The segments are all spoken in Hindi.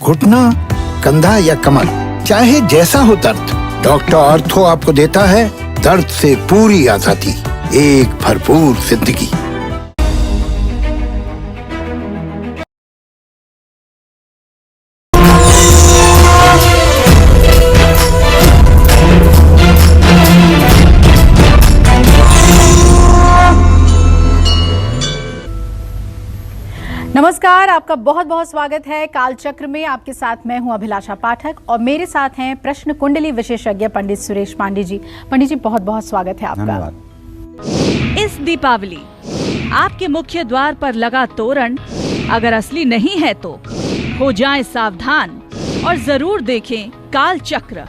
घुटना, कंधा या कमर, चाहे जैसा हो दर्द, डॉक्टर ऑर्थो आपको देता है दर्द से पूरी आजादी, एक भरपूर जिंदगी। नमस्कार, आपका बहुत बहुत स्वागत है कालचक्र में। आपके साथ मैं हूं अभिलाषा पाठक और मेरे साथ हैं प्रश्न कुंडली विशेषज्ञ पंडित सुरेश पांडे जी। पंडित जी, बहुत बहुत स्वागत है आपका। धन्यवाद। इस दीपावली आपके मुख्य द्वार पर लगा तोरण अगर असली नहीं है तो हो जाएं सावधान और जरूर देखें कालचक्र।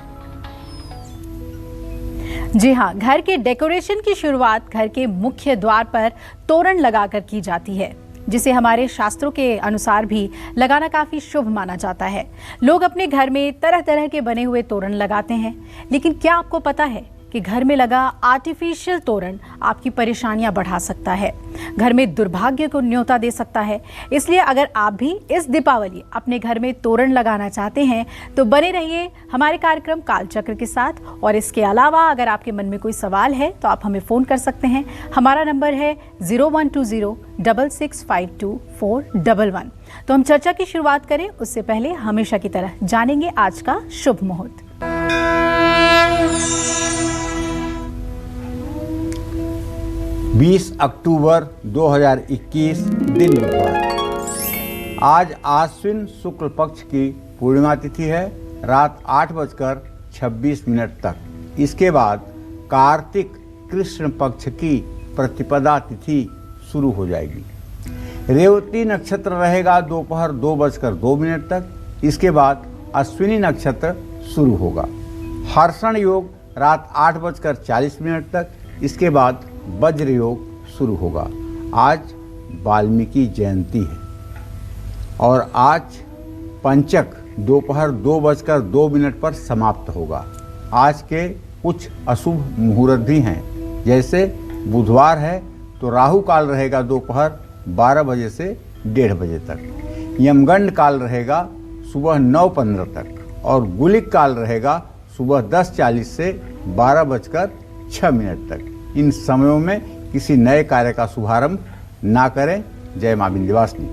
जी हाँ, घर के डेकोरेशन की शुरुआत घर के मुख्य द्वार पर तोरण लगाकर की जाती है, जिसे हमारे शास्त्रों के अनुसार भी लगाना काफी शुभ माना जाता है। लोग अपने घर में तरह तरह के बने हुए तोरण लगाते हैं, लेकिन क्या आपको पता है कि घर में लगा आर्टिफिशियल तोरण आपकी परेशानियां बढ़ा सकता है, घर में दुर्भाग्य को न्योता दे सकता है। इसलिए अगर आप भी इस दीपावली अपने घर में तोरण लगाना चाहते हैं तो बने रहिए हमारे कार्यक्रम कालचक्र के साथ। और इसके अलावा अगर आपके मन में कोई सवाल है तो आप हमें फ़ोन कर सकते हैं। हमारा नंबर है 012066524111। तो हम चर्चा की शुरुआत करें उससे पहले हमेशा की तरह जानेंगे आज का शुभ मुहूर्त। 20 अक्टूबर 2021 दिन बुधवार। आज आश्विन शुक्ल पक्ष की पूर्णिमा तिथि है, रात 8:26 तक। इसके बाद कार्तिक कृष्ण पक्ष की प्रतिपदा तिथि शुरू हो जाएगी। रेवती नक्षत्र रहेगा दोपहर 2:02 तक। इसके बाद अश्विनी नक्षत्र शुरू होगा। हर्षण योग रात 8:40 तक। इसके बाद वज्र योग शुरू होगा। आज वाल्मीकि जयंती है और आज पंचक दोपहर 2:02 पर समाप्त होगा। आज के कुछ अशुभ मुहूर्त भी हैं, जैसे बुधवार है तो राहु काल रहेगा दोपहर 12 बजे से 1:30 बजे तक। यमगंड काल रहेगा सुबह 9:15 तक और गुलिक काल रहेगा सुबह 10:40 से 12:06 तक। इन समयों में किसी नए कार्य का शुभारंभ ना करें। जय मां विंध्यवासिनी।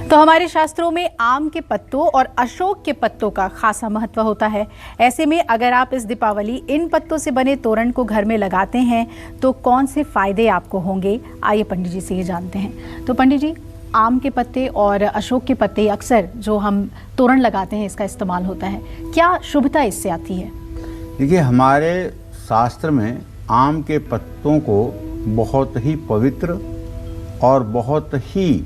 तो हमारे शास्त्रों में आम के पत्तों और अशोक के पत्तों का खासा महत्व होता है। ऐसे में अगर आप इस दीपावली इन पत्तों से बने तोरण को घर में लगाते हैं तो कौन से फायदे आपको होंगे, आइए पंडित जी से ये जानते हैं। तो पंडित जी, आम के पत्ते और अशोक के पत्ते अक्सर जो हम तोरण लगाते हैं इसका इस्तेमाल होता है, क्या शुभता इससे आती है? देखिए, हमारे शास्त्र में आम के पत्तों को बहुत ही पवित्र और बहुत ही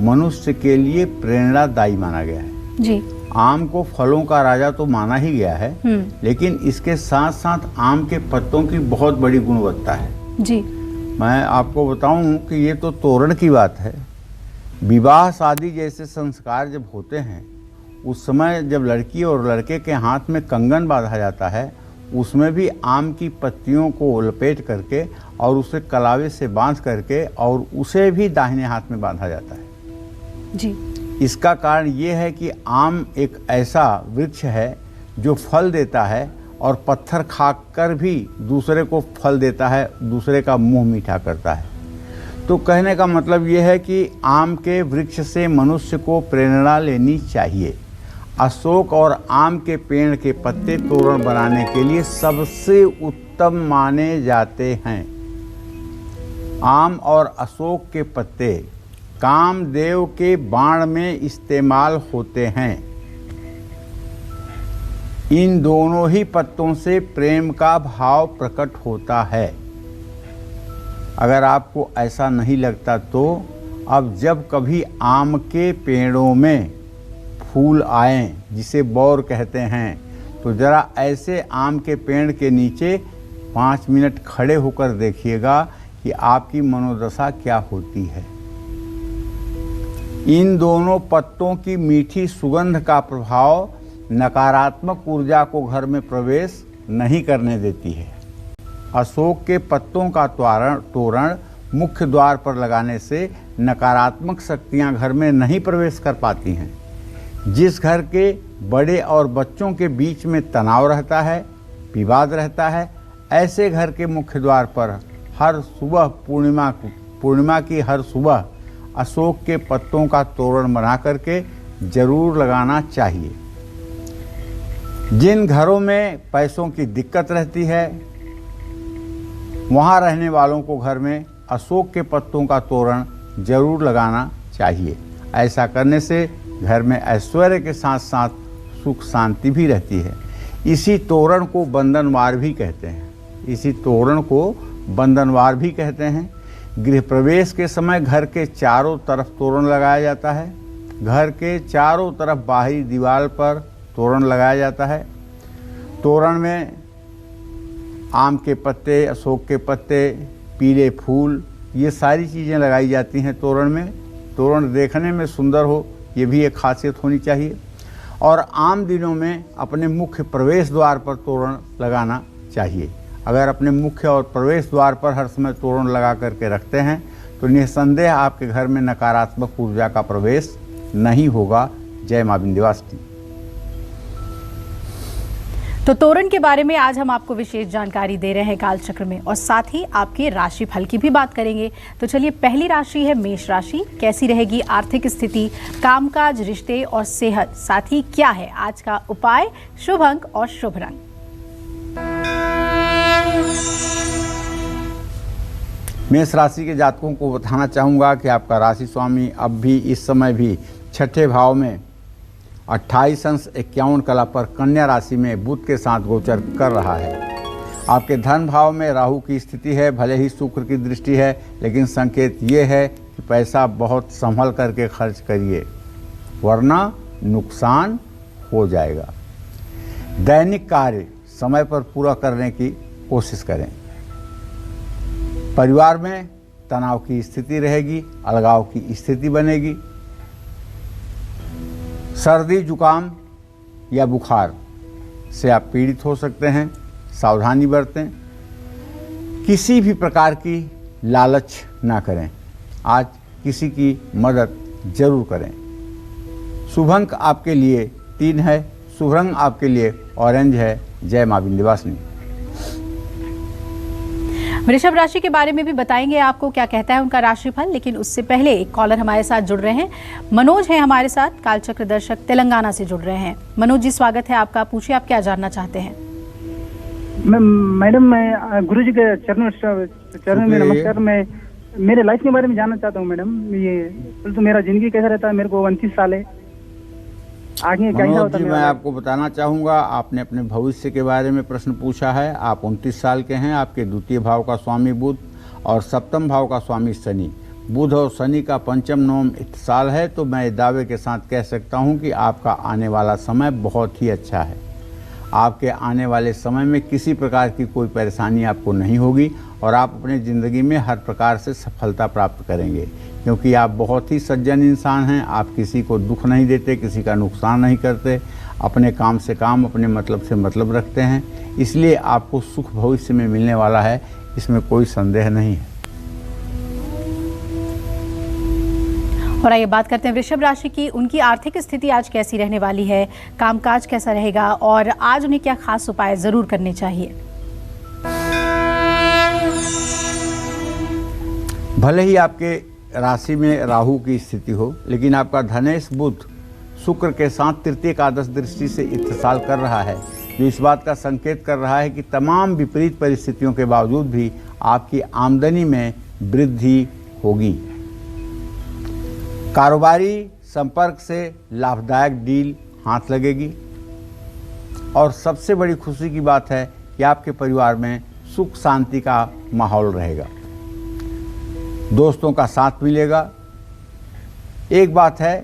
मनुष्य के लिए प्रेरणादायी माना गया है। जी। आम को फलों का राजा तो माना ही गया है, लेकिन इसके साथ साथ आम के पत्तों की बहुत बड़ी गुणवत्ता है। जी। मैं आपको बताऊं कि ये तो तोरण की बात है। विवाह शादी जैसे संस्कार जब होते हैं, उस समय जब लड़की और लड़के के हाथ में कंगन बांधा जाता है, उसमें भी आम की पत्तियों को लपेट करके और उसे कलावे से बांध करके और उसे भी दाहिने हाथ में बांधा जाता है। जी। इसका कारण ये है कि आम एक ऐसा वृक्ष है जो फल देता है और पत्थर खाकर भी दूसरे को फल देता है, दूसरे का मुंह मीठा करता है। तो कहने का मतलब ये है कि आम के वृक्ष से मनुष्य को प्रेरणा लेनी चाहिए। अशोक और आम के पेड़ के पत्ते तोरण बनाने के लिए सबसे उत्तम माने जाते हैं। आम और अशोक के पत्ते कामदेव के बाण में इस्तेमाल होते हैं। इन दोनों ही पत्तों से प्रेम का भाव प्रकट होता है। अगर आपको ऐसा नहीं लगता तो अब जब कभी आम के पेड़ों में फूल आए, जिसे बौर कहते हैं, तो ज़रा ऐसे आम के पेड़ के नीचे 5 मिनट खड़े होकर देखिएगा कि आपकी मनोदशा क्या होती है। इन दोनों पत्तों की मीठी सुगंध का प्रभाव नकारात्मक ऊर्जा को घर में प्रवेश नहीं करने देती है। अशोक के पत्तों का तोरण मुख्य द्वार पर लगाने से नकारात्मक शक्तियां घर में नहीं प्रवेश कर पाती हैं। जिस घर के बड़े और बच्चों के बीच में तनाव रहता है, विवाद रहता है, ऐसे घर के मुख्य द्वार पर हर सुबह पूर्णिमा की हर सुबह अशोक के पत्तों का तोरण बना करके जरूर लगाना चाहिए। जिन घरों में पैसों की दिक्कत रहती है, वहाँ रहने वालों को घर में अशोक के पत्तों का तोरण जरूर लगाना चाहिए। ऐसा करने से घर में ऐश्वर्य के साथ साथ सुख शांति भी रहती है। इसी तोरण को बंधनवार भी कहते हैं। गृह प्रवेश के समय घर के चारों तरफ तोरण लगाया जाता है। घर के चारों तरफ बाहरी दीवार पर तोरण लगाया जाता है। तोरण में आम के पत्ते, अशोक के पत्ते, पीले फूल, ये सारी चीज़ें लगाई जाती हैं तोरण में। तोरण देखने में सुंदर हो, ये भी एक खासियत होनी चाहिए। और आम दिनों में अपने मुख्य प्रवेश द्वार पर तोरण लगाना चाहिए। अगर अपने मुख्य और प्रवेश द्वार पर हर समय तोरण लगा करके रखते हैं तो निस्संदेह आपके घर में नकारात्मक ऊर्जा का प्रवेश नहीं होगा। जय मां विंध्यवासिनी। तो तोरण के बारे में आज हम आपको विशेष जानकारी दे रहे हैं कालचक्र में, और साथ ही आपके राशि फल की भी बात करेंगे। तो चलिए, पहली राशि है मेष राशि। कैसी रहेगी आर्थिक स्थिति, कामकाज, रिश्ते और सेहत, साथ ही क्या है आज का उपाय, शुभ अंक और शुभ रंग। मेष राशि के जातकों को बताना चाहूँगा कि आपका राशि स्वामी अब भी इस समय भी छठे भाव में 28 अंश 51 कला पर कन्या राशि में बुध के साथ गोचर कर रहा है। आपके धन भाव में राहु की स्थिति है। भले ही शुक्र की दृष्टि है, लेकिन संकेत ये है कि पैसा बहुत संभल करके खर्च करिए, वरना नुकसान हो जाएगा। दैनिक कार्य समय पर पूरा करने की कोशिश करें। परिवार में तनाव की स्थिति रहेगी, अलगाव की स्थिति बनेगी। सर्दी, जुकाम या बुखार से आप पीड़ित हो सकते हैं, सावधानी बरतें। किसी भी प्रकार की लालच ना करें। आज किसी की मदद जरूर करें। शुभ अंक आपके लिए 3 है। शुभ रंग आपके लिए ऑरेंज है। जय मां विंध्यवासिनी। वृषभ राशि के बारे में भी बताएंगे आपको क्या कहता है उनका राशिफल, लेकिन उससे पहले एक कॉलर हमारे साथ जुड़ रहे हैं। मनोज हैं हमारे साथ, कालचक्र दर्शक तेलंगाना से जुड़ रहे हैं। मनोज जी, स्वागत है आपका। पूछिए, आप क्या जानना चाहते हैं। मैडम, मैं गुरु जी के चरण में नमस्कार। मैं मेरे लाइफ के बारे में जानना चाहता हूँ मैडम। ये तो मेरा जिंदगी कैसा रहता है। मेरे को 29 साल है। आगे क्या होता है? मैं आपको बताना चाहूँगा, आपने अपने भविष्य के बारे में प्रश्न पूछा है। आप 29 साल के हैं। आपके द्वितीय भाव का स्वामी बुध और सप्तम भाव का स्वामी शनि। बुध और शनि का पंचम नवम इत्तिसाल है। तो मैं दावे के साथ कह सकता हूँ कि आपका आने वाला समय बहुत ही अच्छा है। आपके आने वाले समय में किसी प्रकार की कोई परेशानी आपको नहीं होगी और आप अपनी ज़िंदगी में हर प्रकार से सफलता प्राप्त करेंगे, क्योंकि आप बहुत ही सज्जन इंसान हैं। आप किसी को दुख नहीं देते, किसी का नुकसान नहीं करते, अपने काम से काम, अपने मतलब से मतलब रखते हैं। इसलिए आपको सुख भविष्य में मिलने वाला है, इसमें कोई संदेह नहीं है। और आइए बात करते हैं वृषभ राशि की। उनकी आर्थिक स्थिति आज कैसी रहने वाली है, कामकाज कैसा रहेगा और आज उन्हें क्या खास उपाय जरूर करने चाहिए। भले ही आपके राशि में राहु की स्थिति हो, लेकिन आपका धनेश बुध शुक्र के साथ तृतीय एकादश दृष्टि से इत्तिसाल कर रहा है, जो इस बात का संकेत कर रहा है कि तमाम विपरीत परिस्थितियों के बावजूद भी आपकी आमदनी में वृद्धि होगी। कारोबारी संपर्क से लाभदायक डील हाथ लगेगी और सबसे बड़ी खुशी की बात है कि आपके परिवार में सुख शांति का माहौल रहेगा। दोस्तों का साथ मिलेगा। एक बात है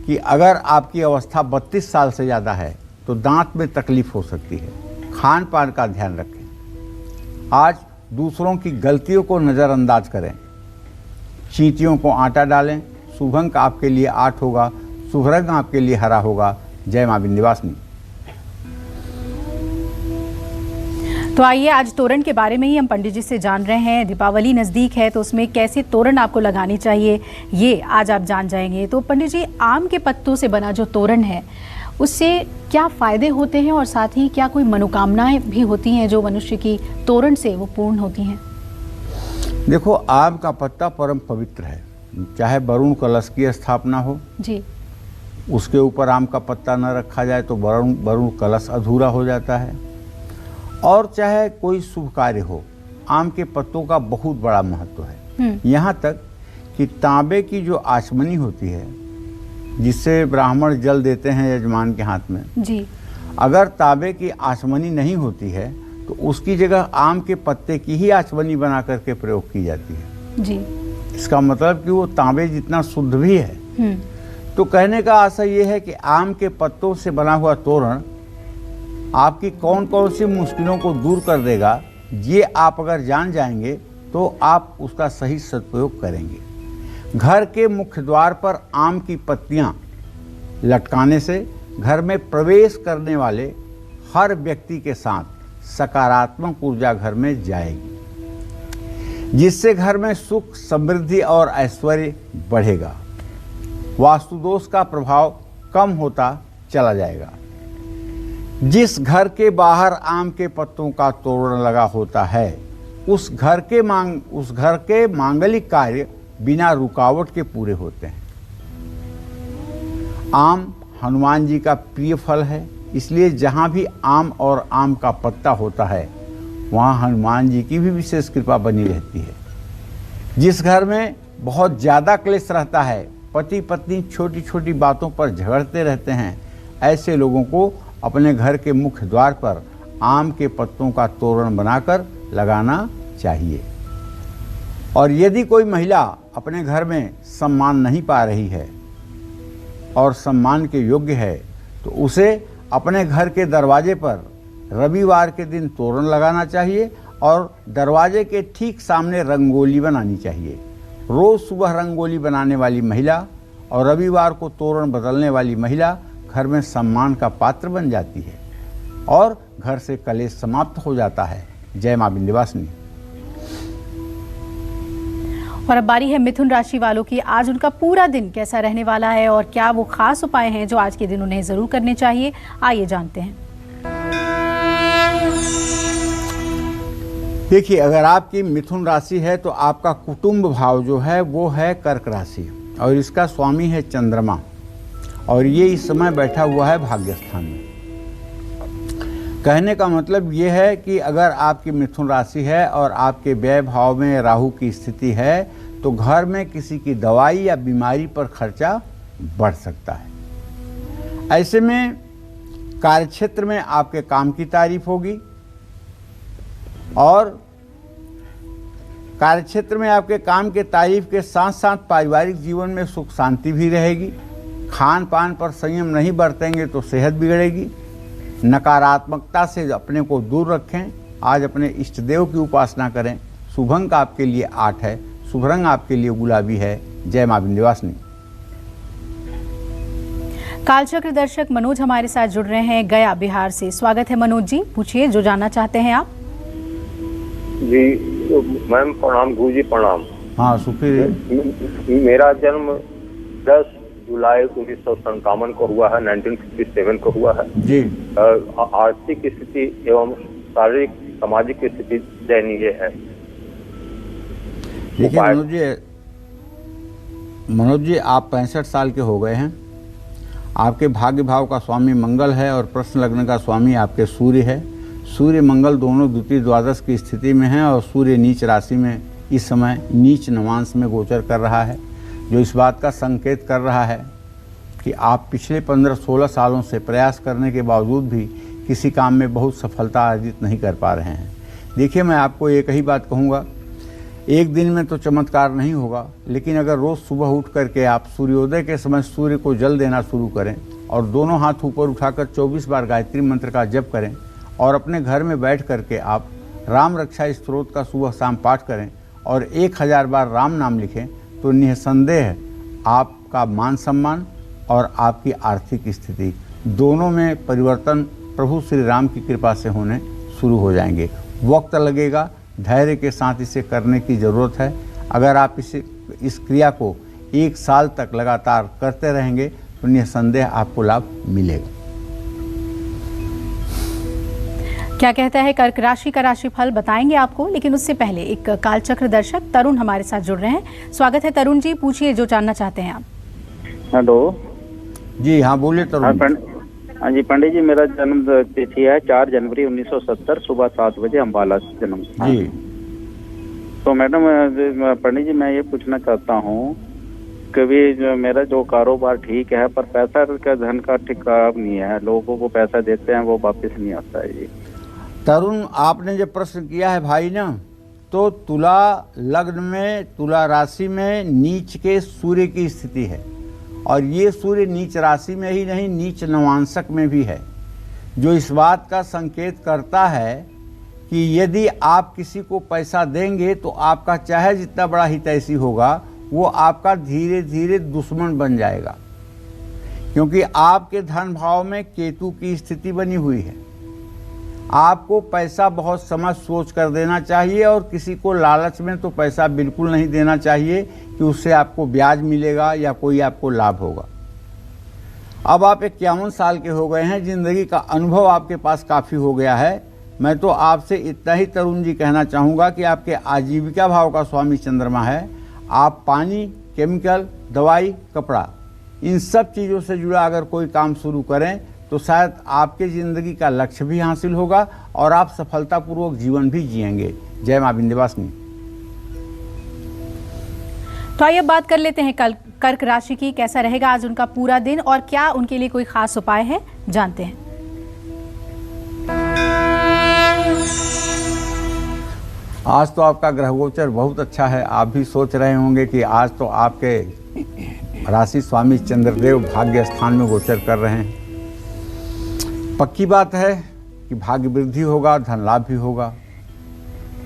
कि अगर आपकी अवस्था 32 साल से ज़्यादा है तो दांत में तकलीफ हो सकती है। खान पान का ध्यान रखें। आज दूसरों की गलतियों को नज़रअंदाज करें। चींटियों को आटा डालें। शुभ अंक आपके लिए 8 होगा। शुभ रंग आपके लिए हरा होगा। जय मां विंध्यवासिनी। तो आइए आज तोरण के बारे में ही हम पंडित जी से जान रहे हैं। दीपावली नज़दीक है तो उसमें कैसे तोरण आपको लगानी चाहिए ये आज आप जान जाएंगे। तो पंडित जी, आम के पत्तों से बना जो तोरण है उससे क्या फ़ायदे होते हैं और साथ ही क्या कोई मनोकामनाएं भी होती हैं जो मनुष्य की तोरण से वो पूर्ण होती हैं? देखो, आम का पत्ता परम पवित्र है। चाहे वरुण कलश की स्थापना हो जी, उसके ऊपर आम का पत्ता न रखा जाए तो वरुण कलश अधूरा हो जाता है। और चाहे कोई शुभ कार्य हो, आम के पत्तों का बहुत बड़ा महत्व है। यहाँ तक कि तांबे की जो आचमनी होती है जिससे ब्राह्मण जल देते हैं यजमान के हाथ में जी, अगर तांबे की आचमनी नहीं होती है तो उसकी जगह आम के पत्ते की ही आचमनी बना करके प्रयोग की जाती है जी। इसका मतलब कि वो तांबे जितना शुद्ध भी है। तो कहने का आशय ये है कि आम के पत्तों से बना हुआ तोरण आपकी कौन कौन सी मुश्किलों को दूर कर देगा, ये आप अगर जान जाएंगे तो आप उसका सही सदुपयोग करेंगे। घर के मुख्य द्वार पर आम की पत्तियां लटकाने से घर में प्रवेश करने वाले हर व्यक्ति के साथ सकारात्मक ऊर्जा घर में जाएगी, जिससे घर में सुख, समृद्धि और ऐश्वर्य बढ़ेगा। वास्तु दोष का प्रभाव कम होता चला जाएगा। जिस घर के बाहर आम के पत्तों का तोरण लगा होता है उस घर के मांगलिक कार्य बिना रुकावट के पूरे होते हैं। आम हनुमान जी का प्रिय फल है, इसलिए जहाँ भी आम और आम का पत्ता होता है वहाँ हनुमान जी की भी विशेष कृपा बनी रहती है। जिस घर में बहुत ज़्यादा क्लेश रहता है, पति पत्नी छोटी छोटी बातों पर झगड़ते रहते हैं, ऐसे लोगों को अपने घर के मुख्य द्वार पर आम के पत्तों का तोरण बनाकर लगाना चाहिए। और यदि कोई महिला अपने घर में सम्मान नहीं पा रही है और सम्मान के योग्य है तो उसे अपने घर के दरवाजे पर रविवार के दिन तोरण लगाना चाहिए और दरवाजे के ठीक सामने रंगोली बनानी चाहिए। रोज सुबह रंगोली बनाने वाली महिला और रविवार को तोरण बदलने वाली महिला घर में सम्मान का पात्र बन जाती है और घर से कलेश समाप्त हो जाता है। जय मां विंध्यवासिनी। और अब बारी है मिथुन राशि वालों की। आज उनका पूरा दिन कैसा रहने वाला है और क्या वो खास उपाय हैं जो आज के दिन उन्हें जरूर करने चाहिए, आइए जानते हैं। देखिए, अगर आपकी मिथुन राशि है तो आपका कुटुंब भाव जो है वो है कर्क राशि और इसका स्वामी है चंद्रमा और ये इस समय बैठा हुआ है भाग्यस्थान में। कहने का मतलब ये है कि अगर आपकी मिथुन राशि है और आपके व्यय भाव में राहु की स्थिति है तो घर में किसी की दवाई या बीमारी पर खर्चा बढ़ सकता है। ऐसे में कार्यक्षेत्र में आपके काम की तारीफ होगी और कार्यक्षेत्र में आपके काम के तारीफ के साथ साथ पारिवारिक जीवन में सुख शांति भी रहेगी। खान पान पर संयम नहीं बरतेंगे तो सेहत बिगड़ेगी। नकारात्मकता से अपने को दूर रखें। आज अपने इष्ट देव की उपासना करें। शुभ अंक आपके लिए 8 है। शुभ रंग आपके लिए गुलाबी है। जय मां विंध्यवासिनी। कालचक्र दर्शक मनोज हमारे साथ जुड़ रहे हैं गया बिहार से। स्वागत है मनोज जी, पूछिए जो जानना चाहते हैं आप। जी मैम प्रणाम, गुरु जी प्रणाम। हाँ, सुखी रहिए। मेरा जन्म 10 जुलाई 1957 को हुआ है, 1957 को हुआ है जी। आर्थिक स्थिति एवं शारीरिक सामाजिक स्थिति दयनीय है। देखिए मनोज जी आप 65 साल के हो गए हैं। आपके भाग्य भाव का स्वामी मंगल है और प्रश्न लग्न का स्वामी आपके सूर्य है। सूर्य मंगल दोनों द्वितीय द्वादश की स्थिति में है और सूर्य नीच राशि में इस समय नीच नवांश में गोचर कर रहा है, जो इस बात का संकेत कर रहा है कि आप पिछले 15-16 सालों से प्रयास करने के बावजूद भी किसी काम में बहुत सफलता अर्जित नहीं कर पा रहे हैं। देखिए, मैं आपको एक ही बात कहूँगा, एक दिन में तो चमत्कार नहीं होगा, लेकिन अगर रोज़ सुबह उठ करके आप सूर्योदय के समय सूर्य को जल देना शुरू करें और दोनों हाथ ऊपर उठाकर 24 बार गायत्री मंत्र का जप करें और अपने घर में बैठ करके आप राम रक्षा स्तोत्र का सुबह शाम पाठ करें और 1000 बार राम नाम लिखें तो निसंदेह आपका मान सम्मान और आपकी आर्थिक स्थिति दोनों में परिवर्तन प्रभु श्री राम की कृपा से होने शुरू हो जाएंगे। वक्त लगेगा, धैर्य के साथ इसे करने की ज़रूरत है। अगर आप इस क्रिया को 1 साल तक लगातार करते रहेंगे तो निसंदेह आपको लाभ मिलेगा। क्या कहता है कर्क राशि का राशिफल बताएंगे आपको, लेकिन उससे पहले एक कालचक्र दर्शक तरुण हमारे साथ जुड़ रहे हैं। स्वागत है तरुण जी, पूछिए जो जानना चाहते हैं आप। हेलो जी हाँ, बोलिए तरुण। हाँ जी पंडित जी, मेरा जन्म तिथि है 4 जनवरी 1970, सुबह 7 बजे अम्बाला से जन्म था। जी तो मैडम पंडित जी, मैं ये पूछना चाहता हूँ कि मेरा जो कारोबार ठीक है, पर पैसा का धन का ठिकाना नहीं है। लोगों को पैसा देते हैं, वो वापस नहीं आता है जी। तरुण, आपने जो प्रश्न किया है भाई ना, तो तुला लग्न में, तुला राशि में नीच के सूर्य की स्थिति है, और ये सूर्य नीच राशि में ही नहीं, नीच नवांशक में भी है, जो इस बात का संकेत करता है कि यदि आप किसी को पैसा देंगे तो आपका चाहे जितना बड़ा हितैषी होगा, वो आपका धीरे धीरे दुश्मन बन जाएगा, क्योंकि आपके धन भाव में केतु की स्थिति बनी हुई है। आपको पैसा बहुत समझ सोच कर देना चाहिए, और किसी को लालच में तो पैसा बिल्कुल नहीं देना चाहिए कि उससे आपको ब्याज मिलेगा या कोई आपको लाभ होगा। अब आप 51 साल के हो गए हैं, जिंदगी का अनुभव आपके पास काफ़ी हो गया है। मैं तो आपसे इतना ही तरुण जी कहना चाहूँगा कि आपके आजीविका भाव का स्वामी चंद्रमा है। आप पानी, केमिकल, दवाई, कपड़ा, इन सब चीज़ों से जुड़ा अगर कोई काम शुरू करें तो शायद आपके ज़िंदगी का लक्ष्य भी हासिल होगा और आप सफलतापूर्वक जीवन भी जिएंगे। जय मां विंध्यवासिनी। तो आइए बात कर लेते हैं कर्क राशि की। कैसा रहेगा आज उनका पूरा दिन और क्या उनके लिए कोई खास उपाय है, जानते हैं। आज तो आपका ग्रह गोचर बहुत अच्छा है। आप भी सोच रहे होंगे कि आज तो आपके राशि स्वामी चंद्रदेव भाग्य स्थान में गोचर कर रहे हैं। पक्की बात है कि भाग्य वृद्धि होगा, धन लाभ भी होगा।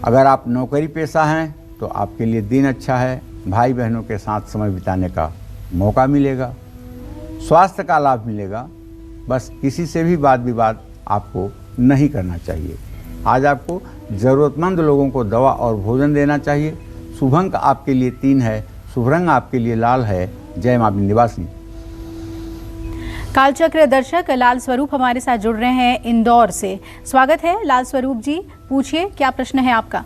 अगर आप नौकरी पेशा हैं तो आपके लिए दिन अच्छा है। भाई बहनों के साथ समय बिताने का मौका मिलेगा, स्वास्थ्य का लाभ मिलेगा। बस किसी से भी वाद विवाद आपको नहीं करना चाहिए। आज आपको ज़रूरतमंद लोगों को दवा और भोजन देना चाहिए। शुभ अंक आपके लिए 3 है, शुभ रंग आपके लिए लाल है। जय मां विंध्यवासिनी। कालचक्र दर्शक लाल स्वरूप हमारे साथ जुड़ रहे हैं इंदौर से। स्वागत है लाल स्वरूप जी, पूछिए क्या प्रश्न है आपका।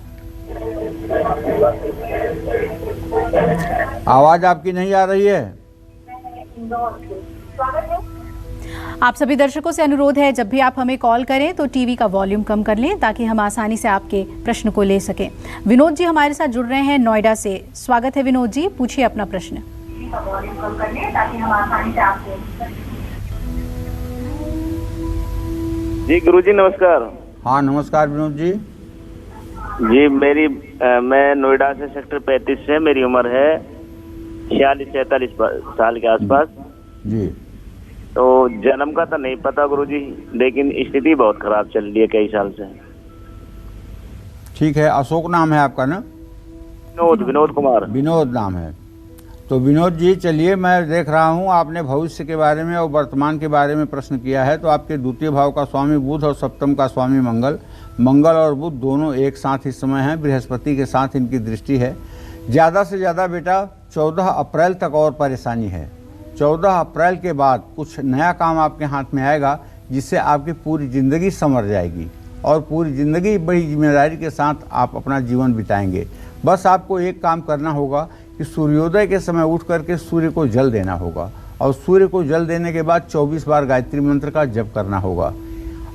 आवाज आपकी नहीं आ रही है। आप सभी दर्शकों से अनुरोध है, जब भी आप हमें कॉल करें तो टीवी का वॉल्यूम कम कर लें ताकि हम आसानी से आपके प्रश्न को ले सकें। विनोद जी हमारे साथ जुड़ रहे हैं नोएडा से। स्वागत है विनोद जी, पूछिए अपना प्रश्न। जी गुरुजी नमस्कार। हाँ नमस्कार विनोद जी। जी मैं नोएडा से सेक्टर 35 से, मेरी उम्र है 46-47 साल के आसपास जी। तो जन्म का तो नहीं पता गुरुजी, लेकिन स्थिति बहुत खराब चल रही है कई साल से। ठीक है, अशोक नाम है आपका ना? विनोद कुमार। विनोद नाम है। तो विनोद जी चलिए, मैं देख रहा हूँ आपने भविष्य के बारे में और वर्तमान के बारे में प्रश्न किया है। तो आपके द्वितीय भाव का स्वामी बुध और सप्तम का स्वामी मंगल और बुध दोनों एक साथ इस समय हैं। बृहस्पति के साथ इनकी दृष्टि है। ज़्यादा से ज़्यादा बेटा 14 अप्रैल तक और परेशानी है। 14 अप्रैल के बाद कुछ नया काम आपके हाथ में आएगा जिससे आपकी पूरी ज़िंदगी संवर जाएगी और पूरी ज़िंदगी बड़ी जिम्मेदारी के साथ आप अपना जीवन बिताएंगे। बस आपको एक काम करना होगा कि सूर्योदय के समय उठ करके सूर्य को जल देना होगा और सूर्य को जल देने के बाद 24 बार गायत्री मंत्र का जप करना होगा।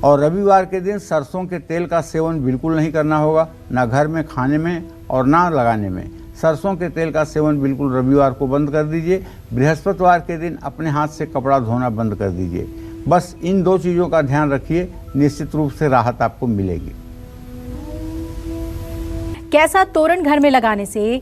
और रविवार के दिन सरसों के तेल का सेवन बिल्कुल नहीं करना होगा, ना घर में खाने में और ना लगाने में। सरसों के तेल का सेवन बिल्कुल रविवार को बंद कर दीजिए। बृहस्पतिवार के दिन अपने हाथ से कपड़ा धोना बंद कर दीजिए। बस इन 2 चीज़ों का ध्यान रखिए, निश्चित रूप से राहत आपको मिलेगी। कैसा तोरण घर में लगाने से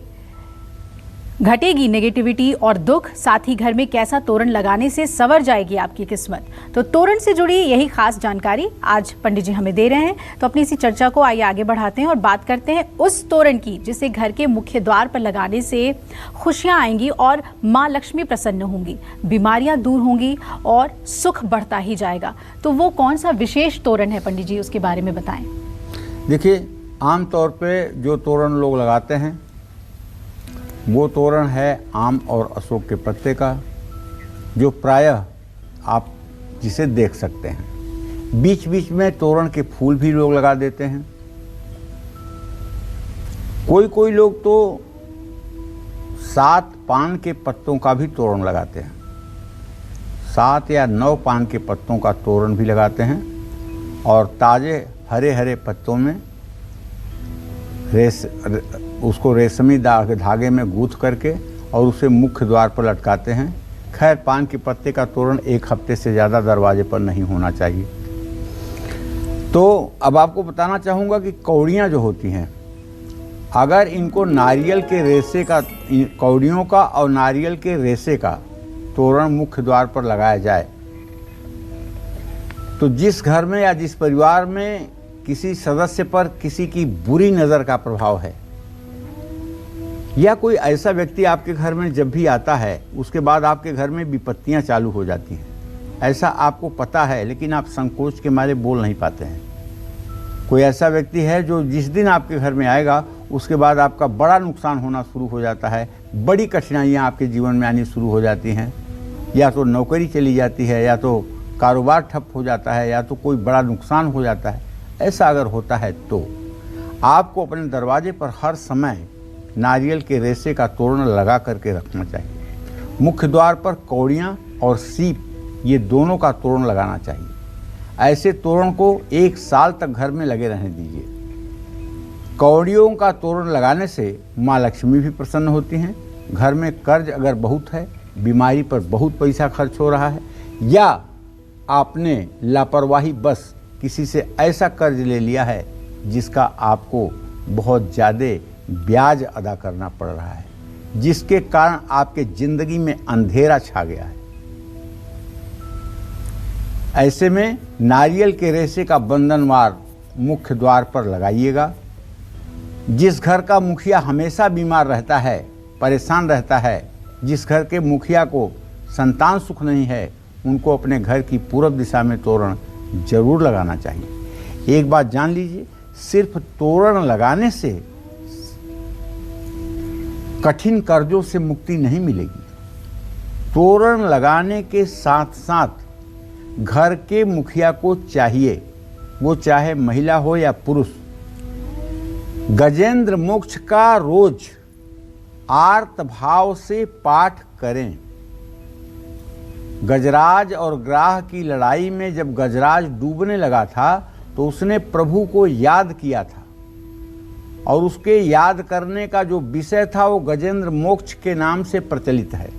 घटेगी नेगेटिविटी और दुख, साथ ही घर में कैसा तोरण लगाने से संवर जाएगी आपकी किस्मत। तो तोरण से जुड़ी यही खास जानकारी आज पंडित जी हमें दे रहे हैं। तो अपनी इसी चर्चा को आइए आगे बढ़ाते हैं और बात करते हैं उस तोरण की जिसे घर के मुख्य द्वार पर लगाने से खुशियां आएंगी और माँ लक्ष्मी प्रसन्न होंगी, बीमारियां दूर होंगी और सुख बढ़ता ही जाएगा। तो वो कौन सा विशेष तोरण है पंडित जी, उसके बारे में बताएं। देखिए, आमतौर पे जो तोरण लोग लगाते हैं वो तोरण है आम और अशोक के पत्ते का, जो प्रायः आप जिसे देख सकते हैं। बीच बीच में तोरण के फूल भी लोग लगा देते हैं। कोई लोग तो 7 पान के पत्तों का भी तोरण लगाते हैं। 7 या 9 पान के पत्तों का तोरण भी लगाते हैं और ताजे हरे हरे पत्तों में उसको रेशमी धागे में गूंथ करके और उसे मुख्य द्वार पर लटकाते हैं। खैर, पान के पत्ते का तोरण 1 हफ्ते से ज़्यादा दरवाजे पर नहीं होना चाहिए। तो अब आपको बताना चाहूँगा कि कौड़ियाँ जो होती हैं, अगर इनको नारियल के रेशे का, कौड़ियों का और नारियल के रेशे का तोरण मुख्य द्वार पर लगाया जाए तो जिस घर में या जिस परिवार में किसी सदस्य पर किसी की बुरी नज़र का प्रभाव है या कोई ऐसा व्यक्ति आपके घर में जब भी आता है उसके बाद आपके घर में विपत्तियां चालू हो जाती हैं, ऐसा आपको पता है लेकिन आप संकोच के मारे बोल नहीं पाते हैं। कोई ऐसा व्यक्ति है जो जिस दिन आपके घर में आएगा उसके बाद आपका बड़ा नुकसान होना शुरू हो जाता है, बड़ी कठिनाइयाँ आपके जीवन में आनी शुरू हो जाती हैं, या तो नौकरी चली जाती है, या तो कारोबार ठप हो जाता है, या तो कोई बड़ा नुकसान हो जाता है। ऐसा अगर होता है तो आपको अपने दरवाजे पर हर समय नारियल के रेशे का तोरण लगा करके रखना चाहिए। मुख्य द्वार पर कौड़ियाँ और सीप, ये दोनों का तोरण लगाना चाहिए। ऐसे तोरण को 1 साल तक घर में लगे रहने दीजिए। कौड़ियों का तोरण लगाने से माँ लक्ष्मी भी प्रसन्न होती हैं। घर में कर्ज अगर बहुत है, बीमारी पर बहुत पैसा खर्च हो रहा है, या आपने लापरवाही बस किसी से ऐसा कर्ज ले लिया है जिसका आपको बहुत ज़्यादा ब्याज अदा करना पड़ रहा है, जिसके कारण आपके जिंदगी में अंधेरा छा गया है, ऐसे में नारियल के रेशे का बंधनवार मुख्य द्वार पर लगाइएगा। जिस घर का मुखिया हमेशा बीमार रहता है, परेशान रहता है, जिस घर के मुखिया को संतान सुख नहीं है, उनको अपने घर की पूर्व दिशा में तोरण जरूर लगाना चाहिए। एक बात जान लीजिए, सिर्फ तोरण लगाने से कठिन कर्जों से मुक्ति नहीं मिलेगी। तोरण लगाने के साथ साथ घर के मुखिया को चाहिए, वो चाहे महिला हो या पुरुष, गजेंद्र मोक्ष का रोज आर्त भाव से पाठ करें। गजराज और ग्राह की लड़ाई में जब गजराज डूबने लगा था तो उसने प्रभु को याद किया था, और उसके याद करने का जो विषय था वो गजेंद्र मोक्ष के नाम से प्रचलित है।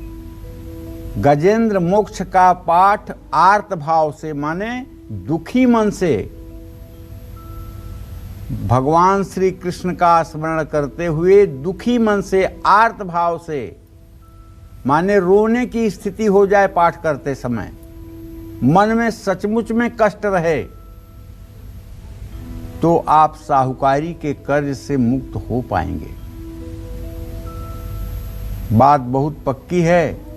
गजेंद्र मोक्ष का पाठ आर्त भाव से, माने दुखी मन से, भगवान श्री कृष्ण का स्मरण करते हुए दुखी मन से, आर्त भाव से, माने रोने की स्थिति हो जाए पाठ करते समय, मन में सचमुच में कष्ट रहे, तो आप साहूकारी के कर्ज से मुक्त हो पाएंगे। बात बहुत पक्की है।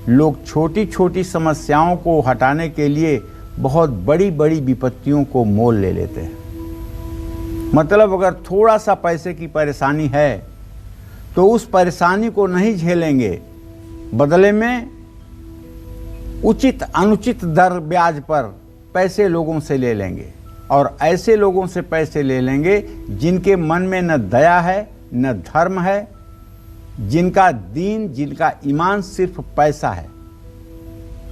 लोग छोटी छोटी समस्याओं को हटाने के लिए बहुत बड़ी बड़ी विपत्तियों को मोल ले लेते हैं। मतलब अगर थोड़ा सा पैसे की परेशानी है तो उस परेशानी को नहीं झेलेंगे, बदले में उचित अनुचित दर ब्याज पर पैसे लोगों से ले लेंगे, और ऐसे लोगों से पैसे ले लेंगे जिनके मन में न दया है न धर्म है, जिनका दीन, जिनका ईमान सिर्फ पैसा है।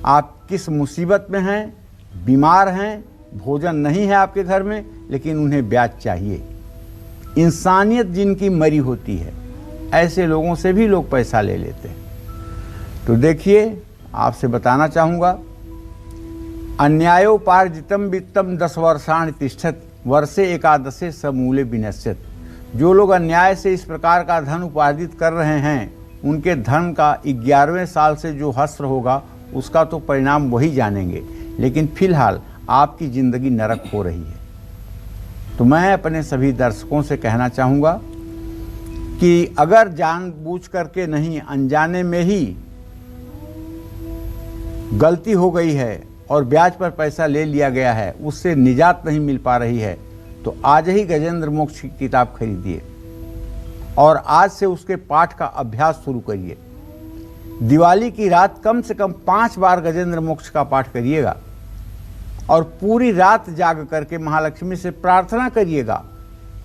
आप किस मुसीबत में हैं, बीमार हैं, भोजन नहीं है आपके घर में, लेकिन उन्हें ब्याज चाहिए। इंसानियत जिनकी मरी होती है, ऐसे लोगों से भी लोग पैसा ले लेते हैं। तो देखिए, आपसे बताना चाहूँगा, अन्यायोपार्जितम वित्तम 10 वर्षाणि तिष्ठत वर्षे एकादशे समूले विनश्यत। जो लोग अन्याय से इस प्रकार का धन उपार्जित कर रहे हैं, उनके धन का 11वें साल से जो हश्र होगा उसका तो परिणाम वही जानेंगे, लेकिन फिलहाल आपकी ज़िंदगी नरक हो रही है। तो मैं अपने सभी दर्शकों से कहना चाहूँगा कि अगर जानबूझ करके नहीं, अनजाने में ही गलती हो गई है और ब्याज पर पैसा ले लिया गया है, उससे निजात नहीं मिल पा रही है, तो आज ही गजेंद्र मोक्ष की किताब खरीदिए और आज से उसके पाठ का अभ्यास शुरू करिए। दिवाली की रात कम से कम 5 बार गजेंद्र मोक्ष का पाठ करिएगा और पूरी रात जाग करके महालक्ष्मी से प्रार्थना करिएगा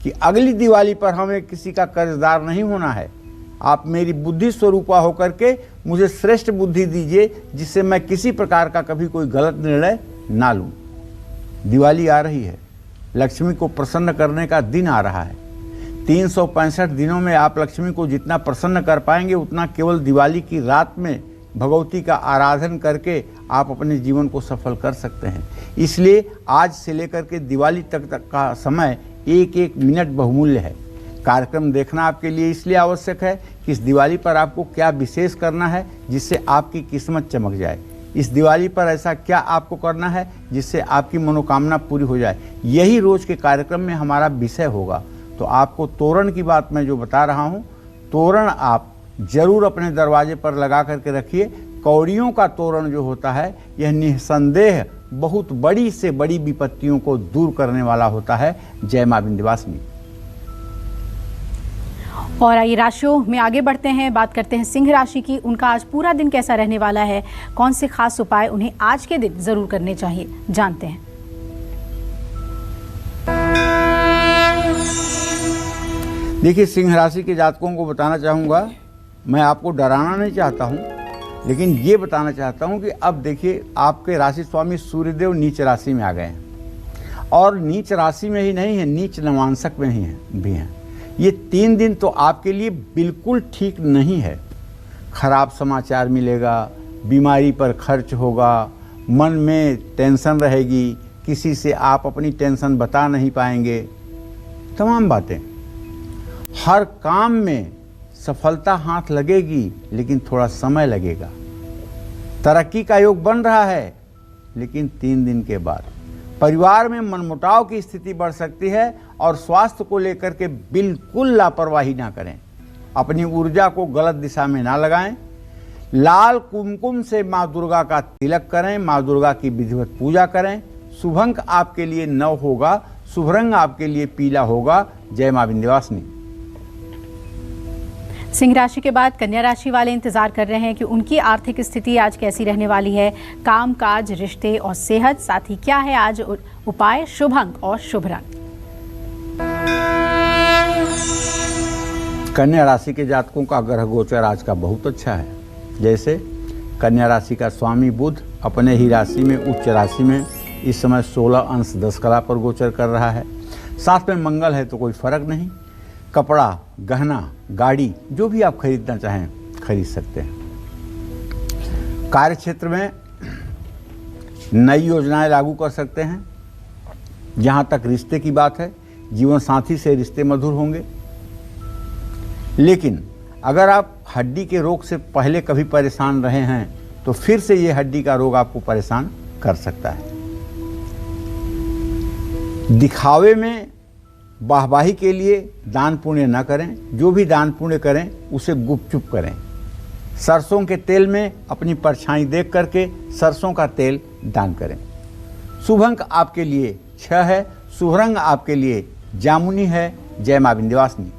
कि अगली दिवाली पर हमें किसी का कर्जदार नहीं होना है। आप मेरी बुद्धि स्वरूपा होकर के मुझे श्रेष्ठ बुद्धि दीजिए, जिससे मैं किसी प्रकार का कभी कोई गलत निर्णय ना लूं। दिवाली आ रही है, लक्ष्मी को प्रसन्न करने का दिन आ रहा है। 365 दिनों में आप लक्ष्मी को जितना प्रसन्न कर पाएंगे, उतना केवल दिवाली की रात में भगवती का आराधन करके आप अपने जीवन को सफल कर सकते हैं। इसलिए आज से लेकर के दिवाली तक का समय एक एक मिनट बहुमूल्य है। कार्यक्रम देखना आपके लिए इसलिए आवश्यक है कि इस दिवाली पर आपको क्या विशेष करना है जिससे आपकी किस्मत चमक जाए। इस दिवाली पर ऐसा क्या आपको करना है जिससे आपकी मनोकामना पूरी हो जाए। यही रोज के कार्यक्रम में हमारा विषय होगा। तो आपको तोरण की बात मैं जो बता रहा हूँ, तोरण आप जरूर अपने दरवाजे पर लगा करके रखिए। कौड़ियों का तोरण जो होता है, यह निसंदेह बहुत बड़ी से बड़ी विपत्तियों को दूर करने वाला होता है। जय मां विंध्यवासिनी। और आइए राशियों में आगे बढ़ते हैं, बात करते हैं सिंह राशि की। उनका आज पूरा दिन कैसा रहने वाला है, कौन से खास उपाय उन्हें आज के दिन जरूर करने चाहिए, जानते हैं। देखिए, सिंह राशि के जातकों को बताना चाहूँगा, मैं आपको डराना नहीं चाहता हूँ, लेकिन ये बताना चाहता हूँ कि अब देखिए आपके राशि स्वामी सूर्यदेव नीच राशि में आ गए हैं और नीच राशि में ही नहीं है, नीच नवांशक में ही भी हैं। ये 3 दिन तो आपके लिए बिल्कुल ठीक नहीं है। खराब समाचार मिलेगा, बीमारी पर खर्च होगा, मन में टेंशन रहेगी, किसी से आप अपनी टेंशन बता नहीं पाएंगे, तमाम बातें। हर काम में सफलता हाथ लगेगी, लेकिन थोड़ा समय लगेगा। तरक्की का योग बन रहा है, लेकिन 3 दिन के बाद परिवार में मनमुटाव की स्थिति बढ़ सकती है और स्वास्थ्य को लेकर के बिल्कुल लापरवाही ना करें। अपनी ऊर्जा को गलत दिशा में ना लगाएं। लाल कुमकुम से माँ दुर्गा का तिलक करें, माँ दुर्गा की विधिवत पूजा करें। शुभ अंक आपके लिए 9 होगा, शुभ रंग आपके लिए पीला होगा। जय मां विंध्यवासिनी। सिंह राशि के बाद कन्या राशि वाले इंतजार कर रहे हैं कि उनकी आर्थिक स्थिति आज कैसी रहने वाली है, काम काज, रिश्ते और सेहत, साथ ही क्या है आज उपाय, शुभ अंक और शुभ रंग। कन्या राशि के जातकों का ग्रह गोचर आज का बहुत अच्छा है। जैसे कन्या राशि का स्वामी बुध अपने ही राशि में उच्च राशि में इस समय 16 अंश 10 कला पर गोचर कर रहा है। साथ में मंगल है तो कोई फर्क नहीं। कपड़ा, गहना, गाड़ी जो भी आप खरीदना चाहें खरीद सकते हैं। कार्य क्षेत्र में नई योजनाएं लागू कर सकते हैं। जहाँ तक रिश्ते की बात है, जीवन साथी से रिश्ते मधुर होंगे। लेकिन अगर आप हड्डी के रोग से पहले कभी परेशान रहे हैं तो फिर से ये हड्डी का रोग आपको परेशान कर सकता है। दिखावे में, वाहवाही के लिए दान पुण्य न करें। जो भी दान पुण्य करें उसे गुपचुप करें। सरसों के तेल में अपनी परछाई देख करके सरसों का तेल दान करें। शुभ अंक आपके लिए 6 है, शुभ रंग आपके लिए जामुनी है। जय मां विंध्यवासिनी।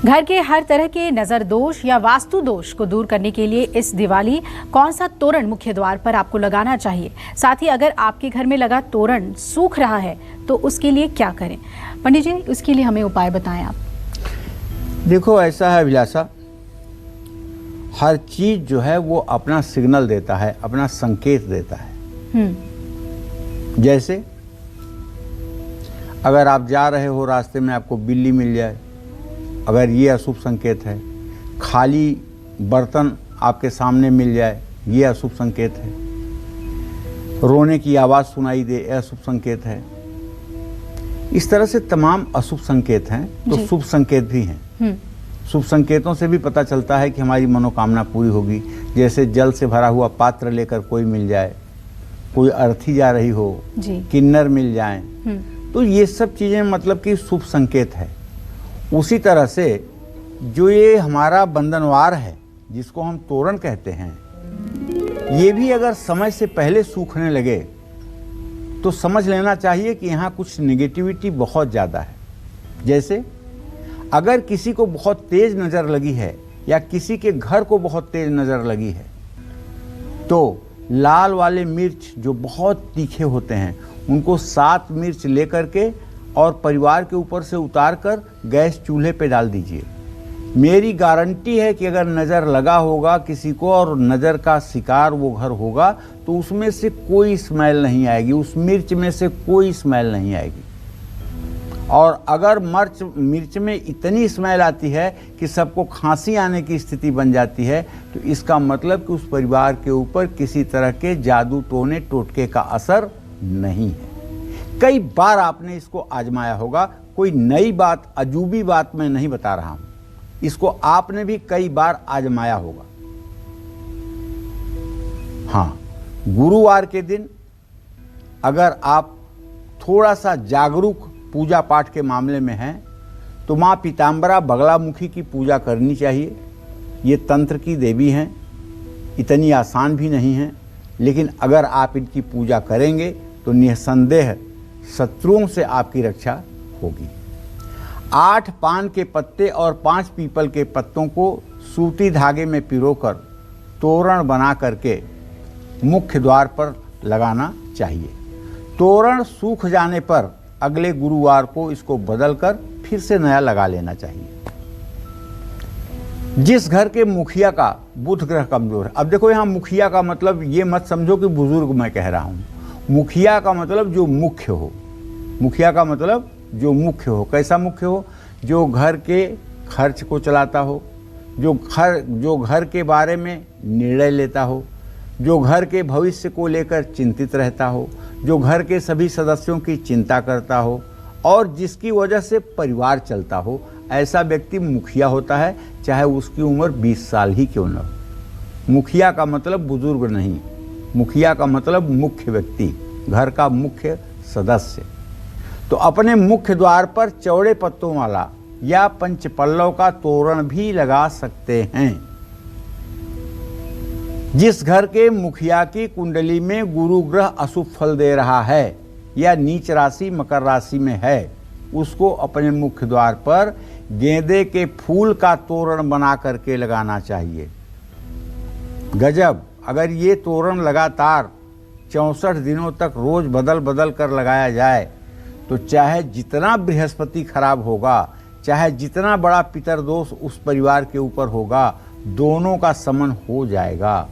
घर के हर तरह के नजर दोष या वास्तु दोष को दूर करने के लिए इस दिवाली कौन सा तोरण मुख्य द्वार पर आपको लगाना चाहिए, साथ ही अगर आपके घर में लगा तोरण सूख रहा है तो उसके लिए क्या करें। पंडित जी, उसके लिए हमें उपाय बताएं आप। देखो, ऐसा है अभिलाषा, हर चीज जो है वो अपना सिग्नल देता है, अपना संकेत देता है। जैसे अगर आप जा रहे हो, रास्ते में आपको बिल्ली मिल जाए, अगर ये अशुभ संकेत है। खाली बर्तन आपके सामने मिल जाए, ये अशुभ संकेत है। रोने की आवाज़ सुनाई दे, यह अशुभ संकेत है। इस तरह से तमाम अशुभ संकेत हैं, तो शुभ संकेत भी हैं। शुभ संकेतों से भी पता चलता है कि हमारी मनोकामना पूरी होगी। जैसे जल से भरा हुआ पात्र लेकर कोई मिल जाए, कोई अर्थी जा रही हो, किन्नर मिल जाए, तो ये सब चीज़ें मतलब कि शुभ संकेत है। उसी तरह से जो ये हमारा बंधनवार है, जिसको हम तोरण कहते हैं, ये भी अगर समय से पहले सूखने लगे तो समझ लेना चाहिए कि यहाँ कुछ नेगेटिविटी बहुत ज़्यादा है। जैसे अगर किसी को बहुत तेज नज़र लगी है या किसी के घर को बहुत तेज नज़र लगी है, तो लाल वाले मिर्च जो बहुत तीखे होते हैं उनको 7 मिर्च लेकर के और परिवार के ऊपर से उतार कर गैस चूल्हे पे डाल दीजिए। मेरी गारंटी है कि अगर नज़र लगा होगा किसी को और नज़र का शिकार वो घर होगा तो उसमें से कोई स्मेल नहीं आएगी, उस मिर्च में से कोई स्मेल नहीं आएगी। और अगर मिर्च में इतनी स्मेल आती है कि सबको खांसी आने की स्थिति बन जाती है, तो इसका मतलब कि उस परिवार के ऊपर किसी तरह के जादू टोने टोटके का असर नहीं है। कई बार आपने इसको आजमाया होगा, कोई नई बात अजूबी बात मैं नहीं बता रहा हूं, इसको आपने भी कई बार आजमाया होगा। हाँ, गुरुवार के दिन अगर आप थोड़ा सा जागरूक पूजा पाठ के मामले में हैं तो माँ पीताम्बरा बगलामुखी की पूजा करनी चाहिए। ये तंत्र की देवी हैं, इतनी आसान भी नहीं है, लेकिन अगर आप इनकी पूजा करेंगे तो निसंदेह शत्रुओं से आपकी रक्षा होगी। 8 पान के पत्ते और 5 पीपल के पत्तों को सूती धागे में पिरोकर तोरण बना करके मुख्य द्वार पर लगाना चाहिए। तोरण सूख जाने पर अगले गुरुवार को इसको बदलकर फिर से नया लगा लेना चाहिए। जिस घर के मुखिया का बुध ग्रह कमजोर है, अब देखो यहाँ मुखिया का मतलब ये मत समझो कि बुजुर्ग मैं कह रहा हूँ, मुखिया का मतलब जो मुख्य हो। मुखिया का मतलब जो मुख्य हो। कैसा मुख्य हो? जो घर के खर्च को चलाता हो, जो घर के बारे में निर्णय लेता हो, जो घर के भविष्य को लेकर चिंतित रहता हो, जो घर के सभी सदस्यों की चिंता करता हो और जिसकी वजह से परिवार चलता हो, ऐसा व्यक्ति मुखिया होता है, चाहे उसकी उम्र 20 साल ही क्यों न हो। मुखिया का मतलब बुजुर्ग नहीं, मुखिया का मतलब मुख्य व्यक्ति, घर का मुख्य सदस्य। तो अपने मुख्य द्वार पर चौड़े पत्तों वाला या पंचपल्लव का तोरण भी लगा सकते हैं। जिस घर के मुखिया की कुंडली में गुरु ग्रह अशुभ फल दे रहा है या नीच राशि मकर राशि में है, उसको अपने मुख्य द्वार पर गेंदे के फूल का तोरण बना करके लगाना चाहिए। गजब! अगर ये तोरण लगातार 64 दिनों तक रोज बदल बदल कर लगाया जाए तो चाहे जितना बृहस्पति खराब होगा, चाहे जितना बड़ा पितरदोष उस परिवार के ऊपर होगा, दोनों का समन हो जाएगा।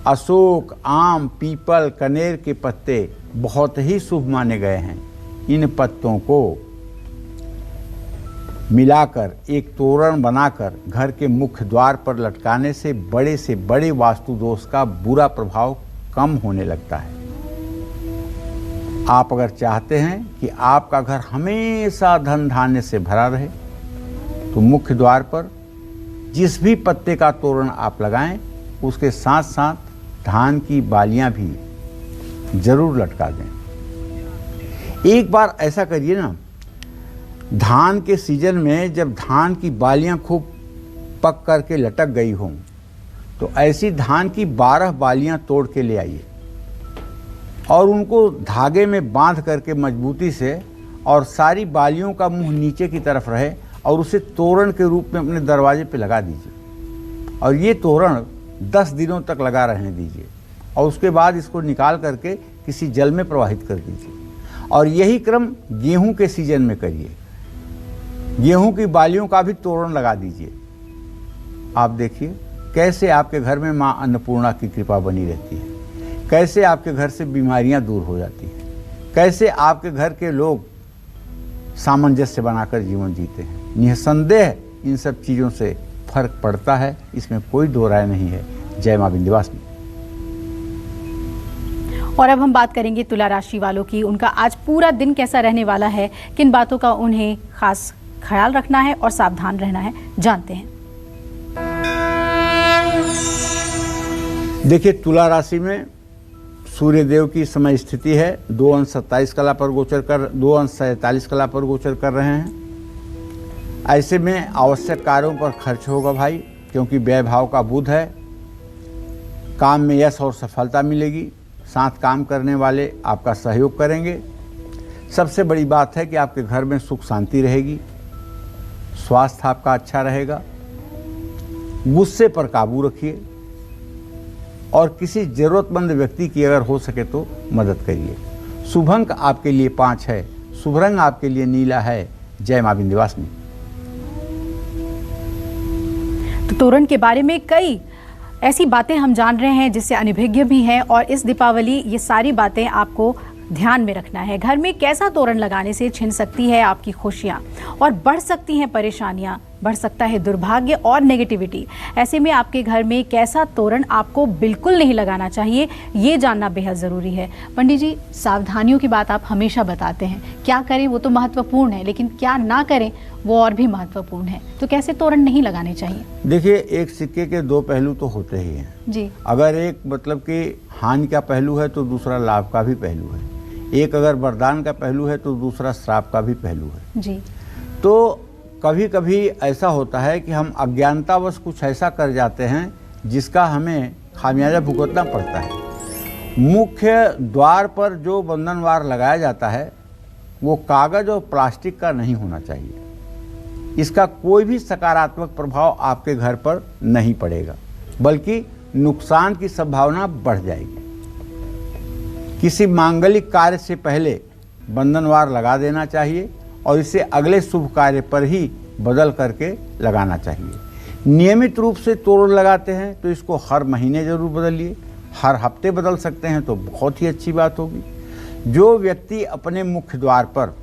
अशोक, आम, पीपल, कनेर के पत्ते बहुत ही शुभ माने गए हैं। इन पत्तों को मिलाकर एक तोरण बनाकर घर के मुख्य द्वार पर लटकाने से बड़े वास्तु दोष का बुरा प्रभाव कम होने लगता है। आप अगर चाहते हैं कि आपका घर हमेशा धन धान्य से भरा रहे तो मुख्य द्वार पर जिस भी पत्ते का तोरण आप लगाएं उसके साथ साथ धान की बालियां भी जरूर लटका दें। एक बार ऐसा करिए ना, धान के सीजन में जब धान की बालियां खूब पक करके लटक गई हों तो ऐसी धान की 12 बालियां तोड़ के ले आइए और उनको धागे में बांध करके मजबूती से, और सारी बालियों का मुंह नीचे की तरफ रहे और उसे तोरण के रूप में अपने दरवाजे पे लगा दीजिए। और ये तोरण 10 दिनों तक लगा रहने दीजिए और उसके बाद इसको निकाल करके किसी जल में प्रवाहित कर दीजिए। और यही क्रम गेहूं के सीजन में करिए। गेहूं की बालियों का भी तोरण लगा दीजिए। आप देखिए कैसे आपके घर में मां अन्नपूर्णा की कृपा बनी रहती है, कैसे आपके घर से बीमारियां दूर हो जाती हैं, कैसे आपके घर के लोग सामंजस्य बनाकर जीवन जीते हैं। निसंदेह इन सब चीज़ों से फर्क पड़ता है, इसमें कोई दो राय नहीं है। जय मां विंध्यवासिनी। और अब हम बात करेंगे तुला राशि वालों की। उनका आज पूरा दिन कैसा रहने वाला है, किन बातों का उन्हें खास ख्याल रखना है और सावधान रहना है, जानते हैं। देखिए, तुला राशि में सूर्य देव की समय स्थिति है 2 अंश 27 कला पर गोचर कर 2 अंश 47 कला पर गोचर कर रहे हैं। ऐसे में आवश्यक कार्यों पर खर्च होगा भाई, क्योंकि व्यय भाव का बुध है। काम में यश और सफलता मिलेगी। साथ काम करने वाले आपका सहयोग करेंगे। सबसे बड़ी बात है कि आपके घर में सुख शांति रहेगी, स्वास्थ्य आपका अच्छा रहेगा। गुस्से पर काबू रखिए और किसी जरूरतमंद व्यक्ति की अगर हो सके तो मदद करिए। शुभ अंक आपके लिए 5 है, शुभ रंग आपके लिए नीला है। जय मां विंध्यवासिनी। तो तोरण के बारे में कई ऐसी बातें हम जान रहे हैं जिससे अनभिज्ञ भी हैं, और इस दीपावली ये सारी बातें आपको ध्यान में रखना है। घर में कैसा तोरण लगाने से छिन सकती है आपकी खुशियां और बढ़ सकती हैं परेशानियां, बढ़ सकता है दुर्भाग्य और नेगेटिविटी। ऐसे में आपके घर में कैसा तोरण आपको बिल्कुल नहीं लगाना चाहिए, ये जानना बेहद ज़रूरी है। पंडित जी, सावधानियों की बात आप हमेशा बताते हैं, क्या करें वो तो महत्वपूर्ण है, लेकिन क्या ना करें वो और भी महत्वपूर्ण है। तो कैसे तोरण नहीं लगाने चाहिए? देखिए, एक सिक्के के 2 पहलू तो होते ही हैं जी। अगर एक मतलब कि हानि का पहलू है तो दूसरा लाभ का भी पहलू है। एक अगर वरदान का पहलू है तो दूसरा श्राप का भी पहलू है। जी। तो कभी कभी ऐसा होता है कि हम अज्ञानतावश कुछ ऐसा कर जाते हैं जिसका हमें खामियाजा भुगतना पड़ता है। मुख्य द्वार पर जो बंधनवार लगाया जाता है वो कागज और प्लास्टिक का नहीं होना चाहिए। इसका कोई भी सकारात्मक प्रभाव आपके घर पर नहीं पड़ेगा, बल्कि नुकसान की संभावना बढ़ जाएगी। किसी मांगलिक कार्य से पहले बंधनवार लगा देना चाहिए और इसे अगले शुभ कार्य पर ही बदल करके लगाना चाहिए। नियमित रूप से तोरण लगाते हैं तो इसको हर महीने जरूर बदलिए, हर हफ्ते बदल सकते हैं तो बहुत ही अच्छी बात होगी। जो व्यक्ति अपने मुख्य द्वार पर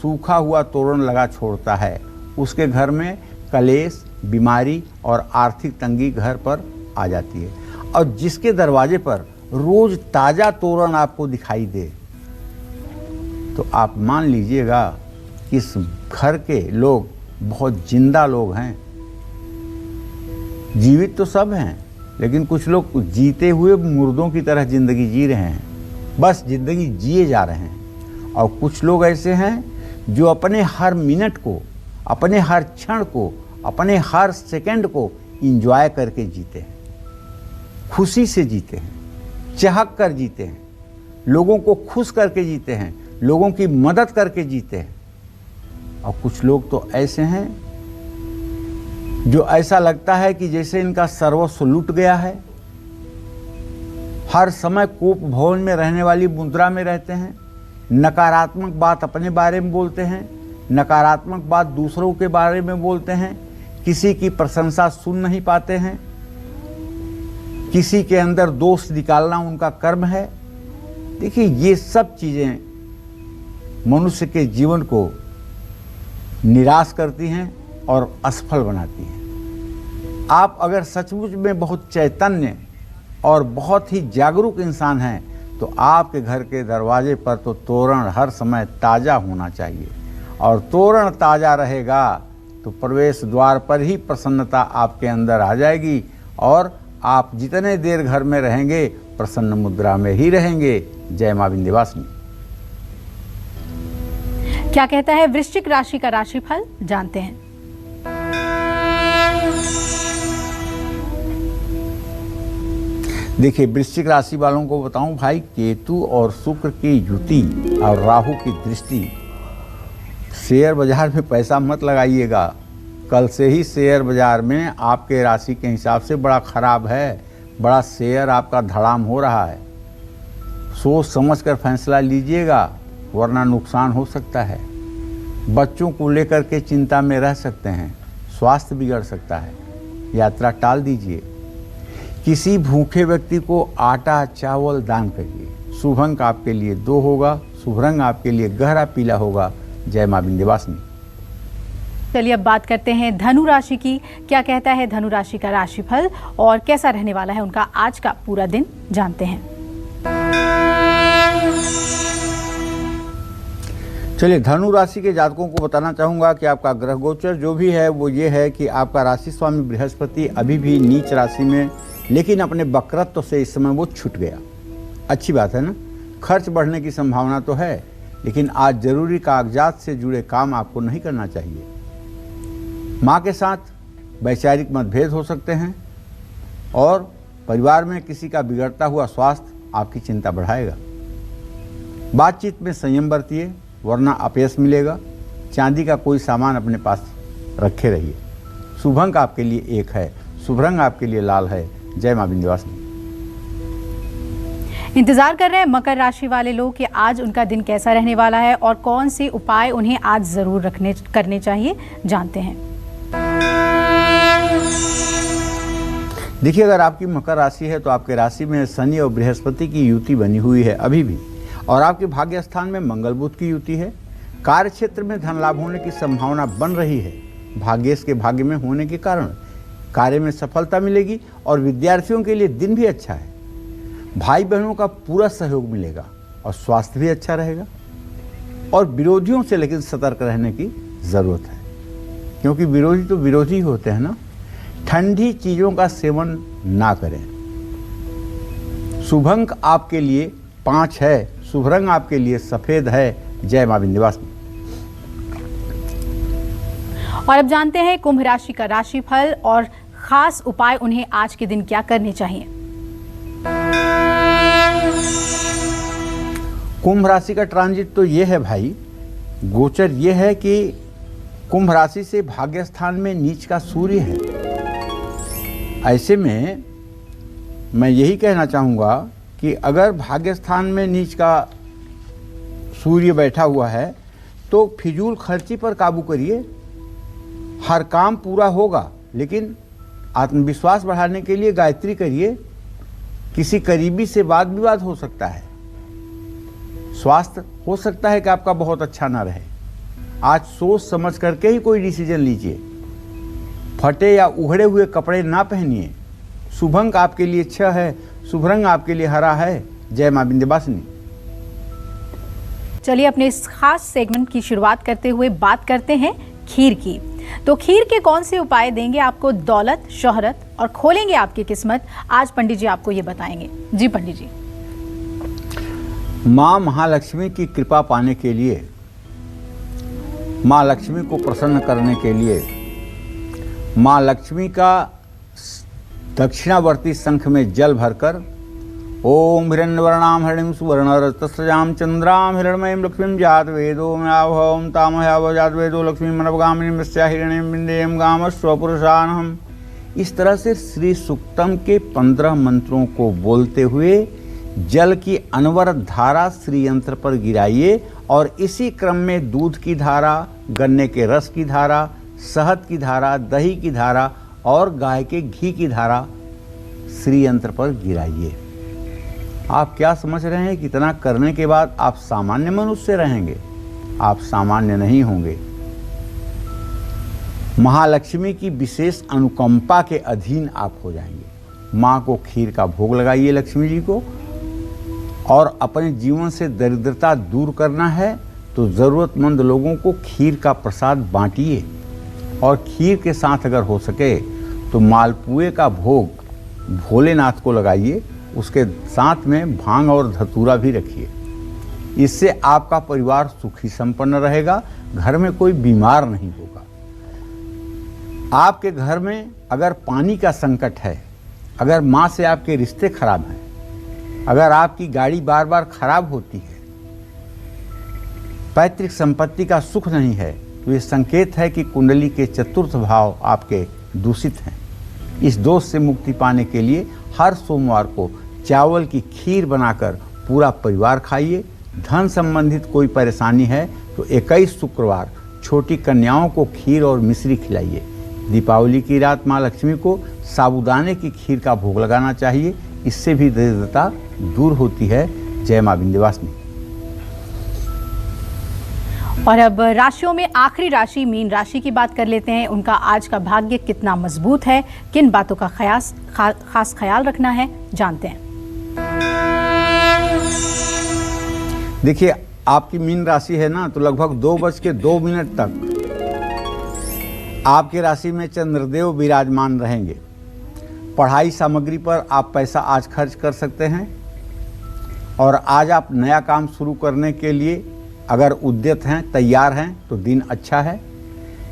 सूखा हुआ तोरण लगा छोड़ता है उसके घर में कलेश, बीमारी और आर्थिक तंगी घर पर आ जाती है। और जिसके दरवाजे पर रोज ताजा तोरण आपको दिखाई दे तो आप मान लीजिएगा कि इस घर के लोग बहुत जिंदा लोग हैं। जीवित तो सब हैं, लेकिन कुछ लोग जीते हुए मुर्दों की तरह जिंदगी जी रहे हैं, बस जिंदगी जिए जा रहे हैं। और कुछ लोग ऐसे हैं जो अपने हर मिनट को, अपने हर क्षण को, अपने हर सेकंड को एंजॉय करके जीते हैं, खुशी से जीते हैं, चहक कर जीते हैं, लोगों को खुश करके जीते हैं, लोगों की मदद करके जीते हैं। और कुछ लोग तो ऐसे हैं जो ऐसा लगता है कि जैसे इनका सर्वस्व लूट गया है। हर समय कोप भवन में रहने वाली मुद्रा में रहते हैं, नकारात्मक बात अपने बारे में बोलते हैं, नकारात्मक बात दूसरों के बारे में बोलते हैं, किसी की प्रशंसा सुन नहीं पाते हैं, किसी के अंदर दोष निकालना उनका कर्म है। देखिए, ये सब चीजें मनुष्य के जीवन को निराश करती हैं और असफल बनाती हैं। आप अगर सचमुच में बहुत चैतन्य और बहुत ही जागरूक इंसान हैं तो आपके घर के दरवाजे पर तो तोरण हर समय ताज़ा होना चाहिए। और तोरण ताज़ा रहेगा तो प्रवेश द्वार पर ही प्रसन्नता आपके अंदर आ जाएगी और आप जितने देर घर में रहेंगे प्रसन्न मुद्रा में ही रहेंगे। जय मां विंध्यवासिनी। क्या कहता है वृश्चिक राशि का राशिफल, जानते हैं। देखिए, वृश्चिक राशि वालों को बताऊं भाई, केतु और शुक्र की युति और राहु की दृष्टि, शेयर बाजार में पैसा मत लगाइएगा। कल से ही शेयर बाजार में आपके राशि के हिसाब से बड़ा खराब है, बड़ा शेयर आपका धड़ाम हो रहा है। सोच समझ कर फैसला लीजिएगा वरना नुकसान हो सकता है। बच्चों को लेकर के चिंता में रह सकते हैं, स्वास्थ्य बिगड़ सकता है, यात्रा टाल दीजिए। किसी भूखे व्यक्ति को आटा चावल दान करिए। शुभ अंक आपके लिए 2 होगा, शुभ रंग आपके लिए गहरा पीला होगा। जय मां विंध्यवासिनी। चलिए अब बात करते हैं धनु राशि की। क्या कहता है धनु राशि का राशिफल और कैसा रहने वाला है उनका आज का पूरा दिन, जानते हैं। चलिए, धनु राशि के जातकों को बताना चाहूंगा कि आपका ग्रह गोचर जो भी है वो ये है कि आपका राशि स्वामी बृहस्पति अभी भी नीच राशि में, लेकिन अपने वक्रत्व से इस समय वो छूट गया। अच्छी बात है ना। खर्च बढ़ने की संभावना तो है, लेकिन आज जरूरी कागजात से जुड़े काम आपको नहीं करना चाहिए। माँ के साथ वैचारिक मतभेद हो सकते हैं और परिवार में किसी का बिगड़ता हुआ स्वास्थ्य आपकी चिंता बढ़ाएगा। बातचीत में संयम बरतिए वरना अपयश मिलेगा। चांदी का कोई सामान अपने पास रखे रहिए। शुभ अंक आपके लिए 1 है। शुभ रंग आपके लिए लाल है। जय मां विंध्यवासिनी। इंतजार कर रहे हैं मकर राशि वाले लोग कि आज उनका दिन कैसा रहने वाला है और कौन से उपाय उन्हें आज जरूर करने चाहिए, जानते हैं। देखिए, अगर आपकी मकर राशि है तो आपके राशि में शनि और बृहस्पति की युति बनी हुई है अभी भी, और आपके भाग्य स्थान में मंगल बुध की युति है। कार्य क्षेत्र में धन लाभ होने की संभावना बन रही है। भाग्येश के भाग्य में होने के कारण कार्य में सफलता मिलेगी और विद्यार्थियों के लिए दिन भी अच्छा है। भाई बहनों का पूरा सहयोग मिलेगा और स्वास्थ्य भी अच्छा रहेगा। और विरोधियों से लेकिन सतर्क रहने की जरूरत है, क्योंकि विरोधी तो विरोधी होते हैं ना। ठंडी चीजों का सेवन ना करें। शुभ अंक आपके लिए 5 है। शुभ रंग आपके लिए सफेद है। जय मां विंध्यवासिनी। और अब जानते हैं कुंभ राशि का राशिफल और खास उपाय उन्हें आज के दिन क्या करने चाहिए। कुंभ राशि का ट्रांजिट तो ये है भाई, गोचर ये है कि कुंभ राशि से भाग्य स्थान में नीच का सूर्य है। ऐसे में मैं यही कहना चाहूँगा कि अगर भाग्य स्थान में नीच का सूर्य बैठा हुआ है तो फिजूल खर्ची पर काबू करिए। हर काम पूरा होगा, लेकिन आत्मविश्वास बढ़ाने के लिए गायत्री करिए। किसी करीबी से वाद विवाद हो सकता है। स्वास्थ्य हो सकता है कि आपका बहुत अच्छा ना रहे। आज सोच समझ करके ही कोई डिसीजन लीजिए। फटे या उघड़े हुए कपड़े ना पहनिए। शुभ अंक आपके लिए 6 है। शुभ रंग आपके लिए हरा है। जय मां विंध्यवासिनी। चलिए अपने इस खास सेगमेंट की शुरुआत करते हुए बात करते हैं खीर की। तो खीर के कौन से उपाय देंगे आपको दौलत, शोहरत और खोलेंगे आपकी किस्मत, आज पंडित जी आपको ये बताएंगे। जी पंडित जी। मां महालक्ष्मी की कृपा पाने के लिए, मां लक्ष्मी को प्रसन्न करने के लिए, मां लक्ष्मी का दक्षिणावर्ती शंख में जल भरकर ओम हिरण्यवर्णाम हरिणीं सुवर्णरजतस्रजां चंद्रां हिरण्मयीं लक्ष्मीं जात वेदो म्याभवं तामह्याव जात वेदो लक्ष्मीं मनवगामिनीं यस्या हिरण्यं बिन्देयं गामस्वपुरुषानहम्। इस तरह से श्री सूक्तम के 15 मंत्रों को बोलते हुए जल की अनवरत धारा श्री यंत्र पर गिराइए और इसी क्रम में दूध की धारा, गन्ने के रस की धारा, शहद की धारा, दही की धारा और गाय के घी की धारा श्री यंत्र पर गिराइए। आप क्या समझ रहे हैं कि इतना करने के बाद आप सामान्य मनुष्य रहेंगे? आप सामान्य नहीं होंगे। महालक्ष्मी की विशेष अनुकंपा के अधीन आप हो जाएंगे। माँ को खीर का भोग लगाइए लक्ष्मी जी को, और अपने जीवन से दरिद्रता दूर करना है तो ज़रूरतमंद लोगों को खीर का प्रसाद बांटिए। और खीर के साथ अगर हो सके तो मालपुए का भोग भोलेनाथ को लगाइए। उसके साथ में भांग और धतूरा भी रखिए। इससे आपका परिवार सुखी संपन्न रहेगा। घर में कोई बीमार नहीं होगा। आपके घर में अगर पानी का संकट है, अगर माँ से आपके रिश्ते खराब हैं, अगर आपकी गाड़ी बार बार खराब होती है, पैतृक संपत्ति का सुख नहीं है, तो ये संकेत है कि कुंडली के चतुर्थ भाव आपके दूषित हैं। इस दोष से मुक्ति पाने के लिए हर सोमवार को चावल की खीर बनाकर पूरा परिवार खाइए। धन संबंधित कोई परेशानी है तो 21 शुक्रवार छोटी कन्याओं को खीर और मिश्री खिलाइए। दीपावली की रात माँ लक्ष्मी को साबूदाने की खीर का भोग लगाना चाहिए। इससे भी दरिद्रता दूर होती है। जय मां विंध्यवासिनी। और अब राशियों में आखिरी राशि मीन राशि की बात कर लेते हैं। उनका आज का भाग्य कितना मजबूत है, किन बातों का खास ख्याल रखना है, जानते हैं। देखिए, आपकी मीन राशि है ना, तो लगभग 2:02 तक आपके राशि में चंद्रदेव विराजमान रहेंगे। पढ़ाई सामग्री पर आप पैसा आज खर्च कर सकते हैं। और आज आप नया काम शुरू करने के लिए अगर उद्यत हैं, तैयार हैं, तो दिन अच्छा है।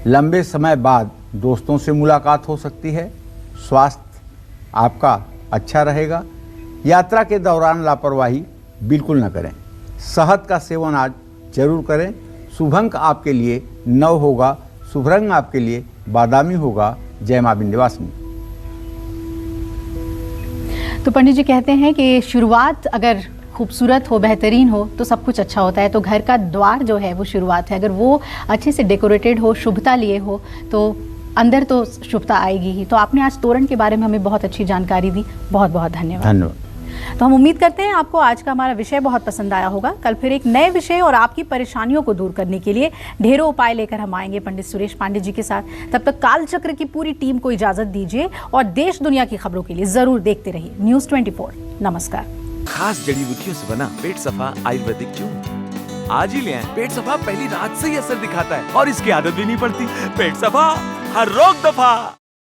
लंबे समय बाद दोस्तों से मुलाकात हो सकती है। स्वास्थ्य आपका अच्छा रहेगा। यात्रा के दौरान लापरवाही बिल्कुल न करें। शहद का सेवन आज जरूर करें। शुभ अंक आपके लिए 9 होगा। शुभ रंग आपके लिए बादामी होगा। जय मां विंध्यवासिनी। तो पंडित जी कहते हैं कि शुरुआत अगर खूबसूरत हो, बेहतरीन हो तो सब कुछ अच्छा होता है। तो घर का द्वार जो है वो शुरुआत है, अगर वो अच्छे से डेकोरेटेड हो, शुभता लिए हो तो अंदर तो शुभता आएगी ही। तो आपने आज तोरण के बारे में हमें बहुत अच्छी जानकारी दी, बहुत बहुत धन्यवाद। धन्यवाद। तो हम उम्मीद करते हैं आपको आज का हमारा विषय बहुत पसंद आया होगा। कल फिर एक नए विषय और आपकी परेशानियों को दूर करने के लिए ढेरों उपाय लेकर हम आएंगे पंडित सुरेश पांडे जी के साथ। तब तक कालचक्र की पूरी टीम को इजाजत दीजिए और देश दुनिया की खबरों के लिए जरूर देखते रहिए न्यूज़ 24। नमस्कार। खास जड़ी बूटियों से बना पेट सफा आयुर्वेदिक चूर्ण आज ही ले आएं। पेट सफा पहली रात से ही असर दिखाता है और इसकी आदत भी नहीं पड़ती। पेट सफा हर रोग दफा।